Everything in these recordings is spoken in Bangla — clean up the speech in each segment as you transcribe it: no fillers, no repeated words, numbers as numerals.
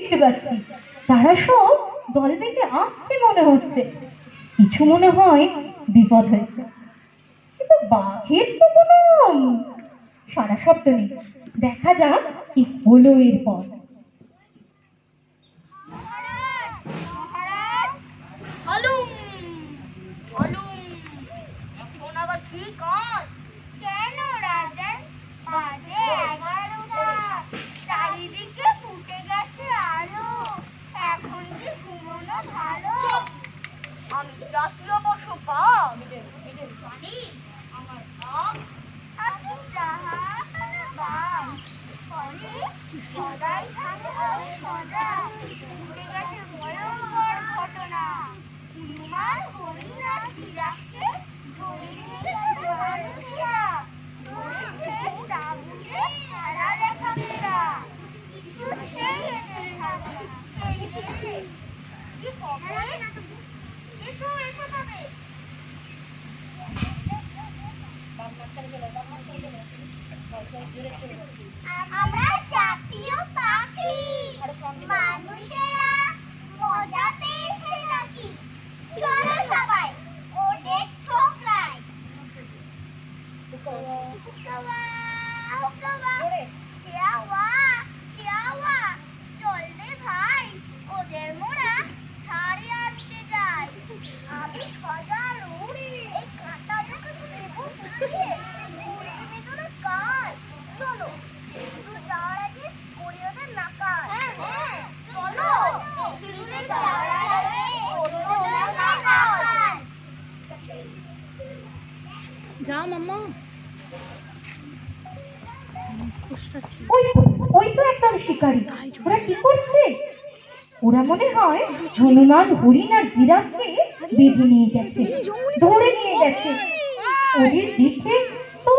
দেখতে পাচ্ছি তারা সব দল বেঁধে আসছে মনে হচ্ছে, কিছু মনে হয় বিপদ হয়েছে, কিন্তু বাঘের তো কোনো সারা শব্দ নেই। দেখা যাক কি হলো এরপর। চারিদিকে ফুটে গেছে আলো, এখন কি ঘুমোনো ভালো? আমি জাতীয় পশু বাঘ, জানি আমার নাম। আপনি জাহাজ বাঘ, ফলে সদাই থাকে সদা। ঘটে গেছে ভয়ঙ্কর ঘটনা, হনুমান হরিণ আর জিরাফকে ধরে নিয়েছে মানুষেরা। ধরেছে তাঁবুতে খেলা দেখাবেরা, কিছুতেই এদের ছাড়বে না। এই রে, কি খবর? এসো এসো তবে। আমরা জাতীয় পাখি, মানুষেরা মজা পেয়েছে নাকি? চলো সবাই ওদের ঠোকলাই। চল রে ভাই, ওদের মোরা ছাড়ে আনতে যাই। আমি সজাল উড়ি, এই কাঁটাটা কিছু নেবো ফুটিয়ে ঘুরে ভেতরে কাজ। চলো একটু যাওয়ার আগে করি ওদের নাকাল। হ্যাঁ চলো বেশি দূরে যাওয়ার আগে করি ওদের নাকাল। যা মাম্মা। ওই তো একদম শিকারী, ওরা কি করছে? ওরা মনে হয় হনুমান হরিণ আর জিরাফকে বেঁধে নিয়ে গেছে, ধরে নিয়ে গেছে। ওদের দেখে তো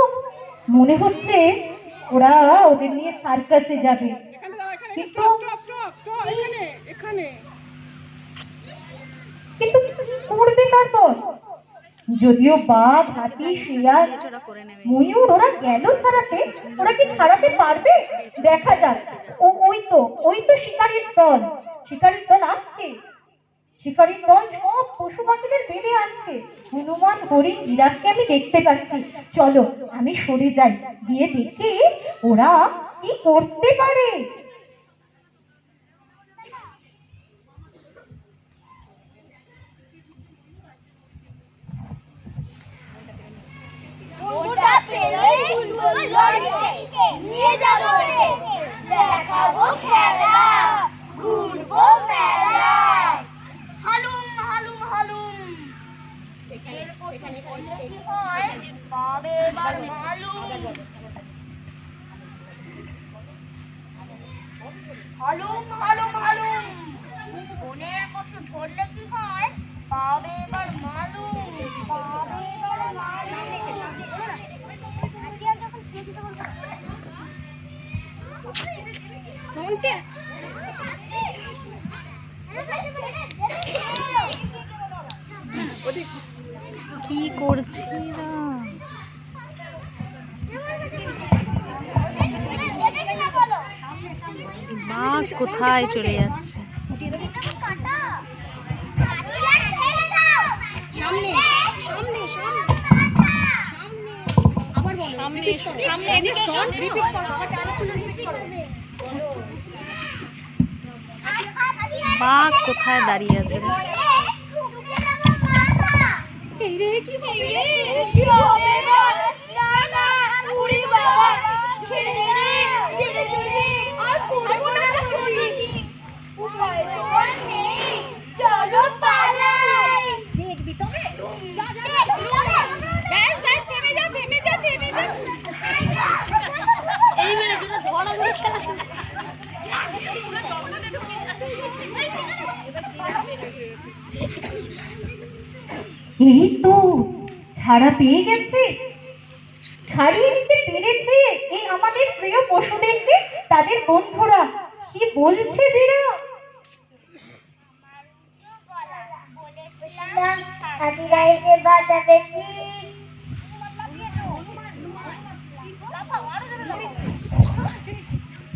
মনে হচ্ছে ওরা ওদের নিয়ে সার্কাসে যাবে, কিন্তু কিন্তু কি করবে তারপর? যদিও বাঘ, হাতি, শিয়াল, ময়ূর ওরা গেল ছাড়াতে, ওরা কি ছাড়াতে পারবে? দেখা যাক। ওই তো শিকারীর দল, আসছে। শিকারীর দল সব পশু পাখিদের বেঁধে আনছে। হনুমান হরিণ জিরাফকে আমি দেখতে পাচ্ছি। চলো আমি সরে যাই, গিয়ে দেখি ওরা কি করতে পারে। নিয়ে যাবো দেখাবো খেলা, ঘুরবো মেলা। হালুম হালুম হালুম, এখানে করলে কি হয় পাবে এবার মালুম। হালুম হালুম হালুম, বনের পশু ধরলে কি হয় পাবে এবার মালুম। পাবে এবার মালুম। কি করছি? বাঘ কোথায় চলে যাচ্ছে? বাঘ কোথায় দাঁড়িয়ে আছে? চলো পালাই। দেখবি তবে এই মেয়ে দুটো ধরা ধরে খেলা। এই তো ছাড়া পেয়ে গেছে, ছাড়িয়ে নিতে পেরেছে এই আমাদের প্রিয় পশুদেরকে। তাদের বন্ধুরা কি বলছে দিরা?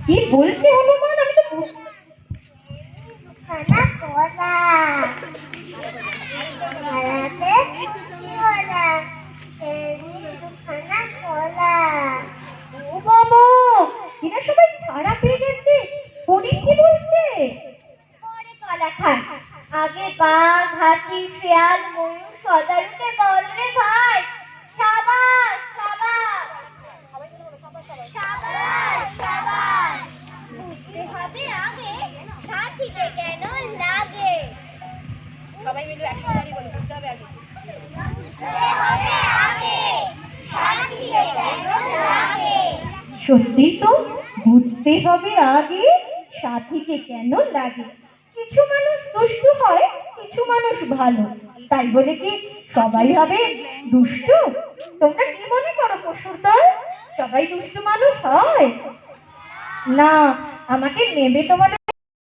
কি বলছে হনুমান? আমি তো দুখানা কলা হারাতে কলা দুখানা কলা ও বাবা, এরা সবাই ছাড়া পেয়ে গেছে। হরিণ কি বলছে? পরে কলা খায়, আগে বাঘ, হাতি, শিয়াল, ময়ূর, সদারুকে বল রে ভাই। সাবাস সাবাস সাবাস সাবাস। বুঝতে হবে আগে সাথীকে কেন লাগে। সবাই মিলে একসাথে বলি, বুঝতে হবে আগে। বুঝতে হবে আগে সাথীকে কেন লাগে। সত্যি তো, বুঝতে হবে আগে সাথীকে কেন লাগে। কিছু মানুষ দুষ্টু হয়, কিছু মানুষ ভালো, তাই বলে কি সবাই হবে দুষ্টু? তোমরা কি মনে করো পশুর দল? সবাই দুষ্টু মানুষ হয় না? আমাকে নেবে তোমাদের